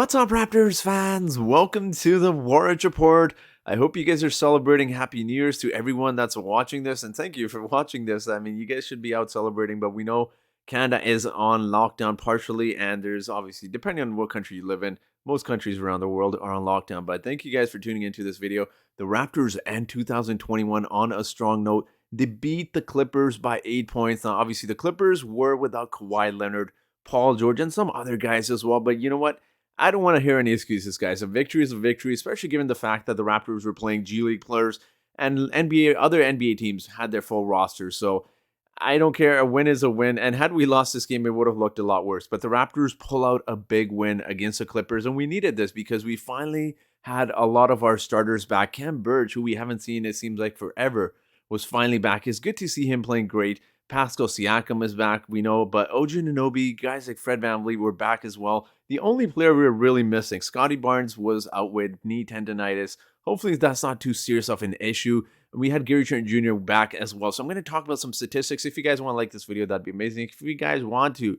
What's up, Raptors fans? Welcome to the Warriors Report. I hope you guys are celebrating Happy New Year's to everyone that's watching this, and thank you for watching this. I mean, you guys should be out celebrating, but we know Canada is on lockdown partially, and there's obviously, depending on what country you live in, most countries around the world are on lockdown. But thank you guys for tuning into this video. The Raptors end 2021 on a strong note. They beat the Clippers by 8 points. Now, obviously, the Clippers were without Kawhi Leonard, Paul George, and some other guys as well, but you know what? I don't want to hear any excuses, guys. A victory is a victory, especially given the fact that the Raptors were playing G League players and other NBA teams had their full rosters. So I don't care. A win is a win. And had we lost this game, it would have looked a lot worse. But the Raptors pull out a big win against the Clippers, and we needed this because we finally had a lot of our starters back. Cam Birch, who we haven't seen, it seems like forever, was finally back. It's good to see him playing great. Pascal Siakam is back, we know, but Oju Ninobi, guys like Fred VanVleet were back as well. The only player we were really missing, Scotty Barnes, was out with knee tendonitis. Hopefully that's not too serious of an issue. We had Gary Trent Jr. back as well. So I'm going to talk about some statistics. If you guys want to like this video, that'd be amazing. If you guys want to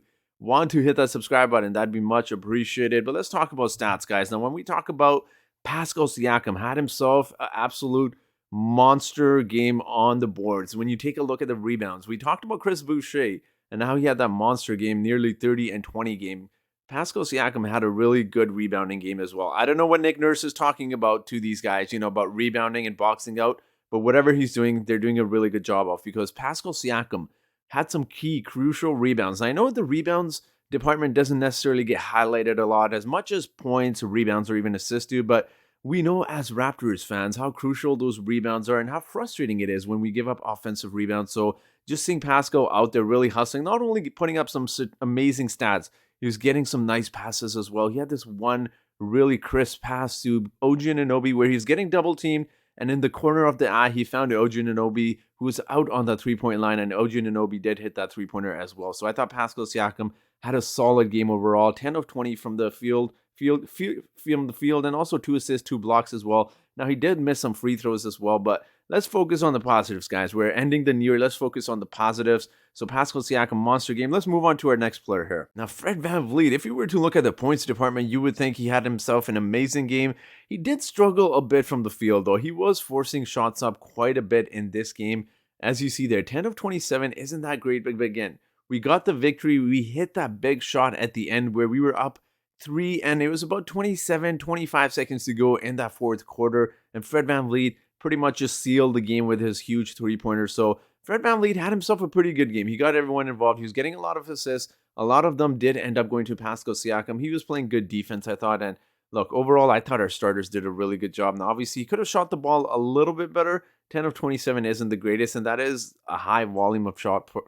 hit that subscribe button, that'd be much appreciated. But let's talk about stats, guys. Now, when we talk about Pascal Siakam, had himself an absolute monster game on the boards. When you take a look at the rebounds, we talked about Chris Boucher and how he had that monster game, nearly 30 and 20 game. Pascal Siakam had a really good rebounding game as well. I don't know what Nick Nurse is talking about to these guys, about rebounding and boxing out, but whatever he's doing, they're doing a really good job of, because Pascal Siakam had some key, crucial rebounds. I know the rebounds department doesn't necessarily get highlighted a lot as much as points, rebounds, or even assists do, but we know as Raptors fans how crucial those rebounds are and how frustrating it is when we give up offensive rebounds. So just seeing Pascal out there really hustling, not only putting up some amazing stats, he was getting some nice passes as well. He had this one really crisp pass to Oju Ninobi where he's getting double teamed, and in the corner of the eye, he found Oju Ninobi, who was out on the three-point line, and Oju Ninobi did hit that three-pointer as well. So I thought Pascal Siakam had a solid game overall, 10 of 20 from the field, and also 2 assists, 2 blocks as well. Now, he did miss some free throws as well, but let's focus on the positives, guys. We're ending the year. Let's focus on the positives. So Pascal Siakam, monster game. Let's move on to our next player here. Now, Fred VanVleet, if you were to look at the points department, you would think he had himself an amazing game. He did struggle a bit from the field, though. He was forcing shots up quite a bit in this game. As you see there, 10 of 27 isn't that great, but again, we got the victory. We hit that big shot at the end where we were up 3, and it was about 25 seconds to go in that fourth quarter, and Fred VanVleet pretty much just sealed the game with his huge three-pointer. So Fred VanVleet had himself a pretty good game. He got everyone involved. He was getting a lot of assists. A lot of them did end up going to Pascal Siakam. He was playing good defense, I thought, and look, overall, I thought our starters did a really good job. Now, obviously, he could have shot the ball a little bit better. 10 of 27 isn't the greatest, and that is a high volume of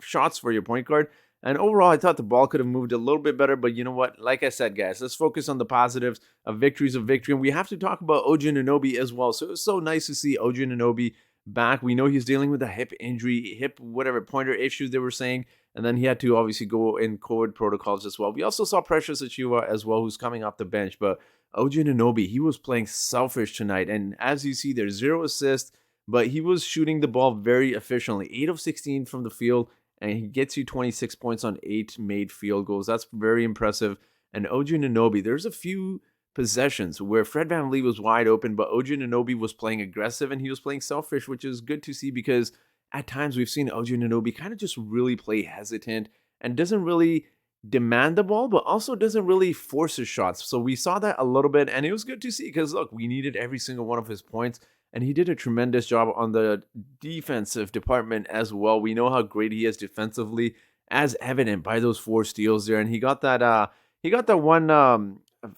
shots for your point guard. And overall, I thought the ball could have moved a little bit better, but you know what? Like I said, guys, let's focus on the positives. A victory is a victory, and we have to talk about Oju Ninobi as well. So it was so nice to see Oju Ninobi back. We know he's dealing with a hip injury, pointer issues they were saying, and then he had to obviously go in COVID protocols as well. We also saw Precious Achiuwa as well, who's coming off the bench, but Oju Ninobi, he was playing selfish tonight, and as you see, there's 0 assists, but he was shooting the ball very efficiently. 8 of 16 from the field, and he gets you 26 points on 8 made field goals. That's very impressive. And Oju Ninobi, there's a few possessions where Fred VanVleet was wide open, but Oju Ninobi was playing aggressive and he was playing selfish, which is good to see because at times we've seen Oju Ninobi kind of just really play hesitant and doesn't really demand the ball, but also doesn't really force his shots. So we saw that a little bit, and it was good to see because, look, we needed every single one of his points. And he did a tremendous job on the defensive department as well. We know how great he is defensively, as evident by those 4 steals there. And he got that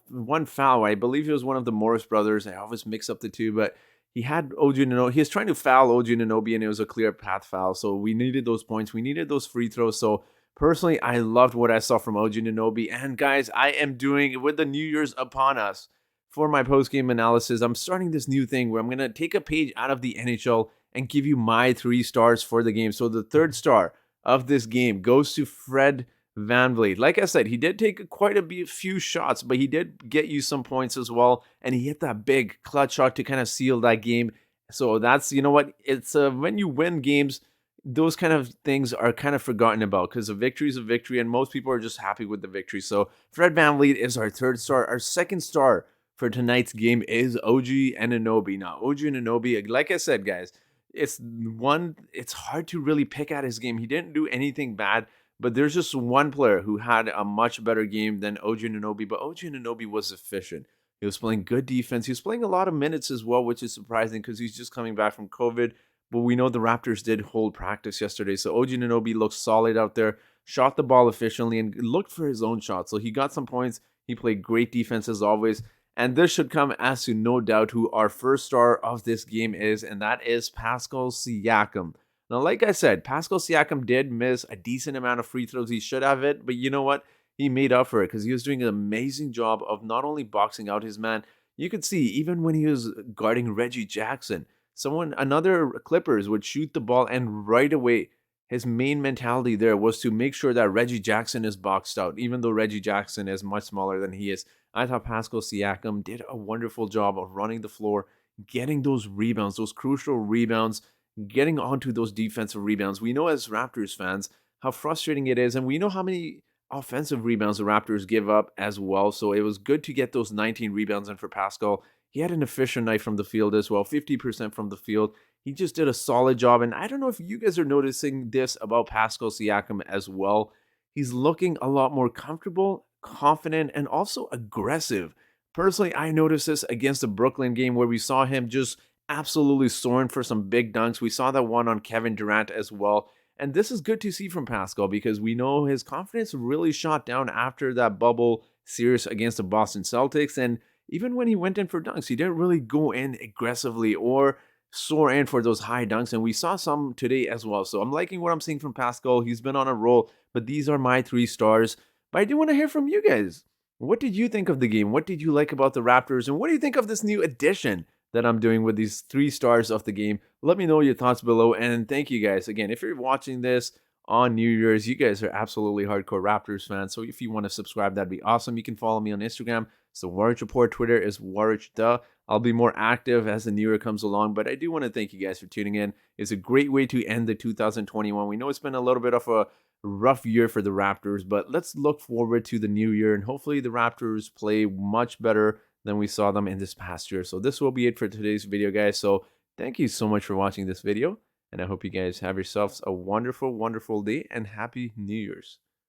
one foul. I believe it was one of the Morris brothers. I always mix up the two, but he had Oju Ninobi. He was trying to foul Oju Ninobi, and it was a clear path foul. So we needed those points. We needed those free throws. So personally, I loved what I saw from Oju Ninobi. And guys, I am doing, with the New Year's upon us, for my post-game analysis, I'm starting this new thing where I'm going to take a page out of the NHL and give you my 3 stars for the game. So the 3rd star of this game goes to Fred VanVleet. Like I said, he did take quite a few shots, but he did get you some points as well. And he hit that big clutch shot to kind of seal that game. So that's, you know what, it's when you win games, those kind of things are kind of forgotten about because a victory is a victory, and most people are just happy with the victory. So Fred VanVleet is our third star. Our second star for tonight's game is Oju Ninobi. Now, Oju Ninobi, like I said, guys, it's hard to really pick at his game. He didn't do anything bad, but there's just one player who had a much better game than Oju Ninobi. But Oju Ninobi was efficient. He was playing good defense. He was playing a lot of minutes as well, which is surprising because he's just coming back from COVID. But we know the Raptors did hold practice yesterday. So Oju Ninobi looked solid out there, shot the ball efficiently, and looked for his own shot. So he got some points. He played great defense as always. And this should come as to no doubt who our first star of this game is, and that is Pascal Siakam. Now, like I said, Pascal Siakam did miss a decent amount of free throws. He should have it, but you know what? He made up for it because he was doing an amazing job of not only boxing out his man, you could see even when he was guarding Reggie Jackson, another Clippers would shoot the ball, and right away, his main mentality there was to make sure that Reggie Jackson is boxed out, even though Reggie Jackson is much smaller than he is. I thought Pascal Siakam did a wonderful job of running the floor, getting those rebounds, those crucial rebounds, getting onto those defensive rebounds. We know as Raptors fans how frustrating it is, and we know how many offensive rebounds the Raptors give up as well. So it was good to get those 19 rebounds in for Pascal. He had an efficient night from the field as well, 50% from the field. He just did a solid job. And I don't know if you guys are noticing this about Pascal Siakam as well. He's looking a lot more comfortable, confident, and also aggressive. Personally, I noticed this against the Brooklyn game where we saw him just absolutely soaring for some big dunks. We saw that one on Kevin Durant as well. And this is good to see from Pascal because we know his confidence really shot down after that bubble series against the Boston Celtics. And even when he went in for dunks, he didn't really go in aggressively or soar in for those high dunks. And we saw some today as well. So I'm liking what I'm seeing from Pascal. He's been on a roll, but these are my 3 stars. But I do want to hear from you guys. What did you think of the game? What did you like about the Raptors? And what do you think of this new addition that I'm doing with these 3 stars of the game? Let me know your thoughts below. And thank you guys. Again, if you're watching this on New Year's, you guys are absolutely hardcore Raptors fans. So if you want to subscribe, that'd be awesome. You can follow me on Instagram. So Warrior Report, Twitter is Warrior Duh. I'll be more active as the new year comes along, but I do want to thank you guys for tuning in. It's a great way to end the 2021. We know it's been a little bit of a rough year for the Raptors, but let's look forward to the new year, and hopefully the Raptors play much better than we saw them in this past year. So this will be it for today's video, guys. So thank you so much for watching this video, and I hope you guys have yourselves a wonderful, wonderful day and happy New Year's.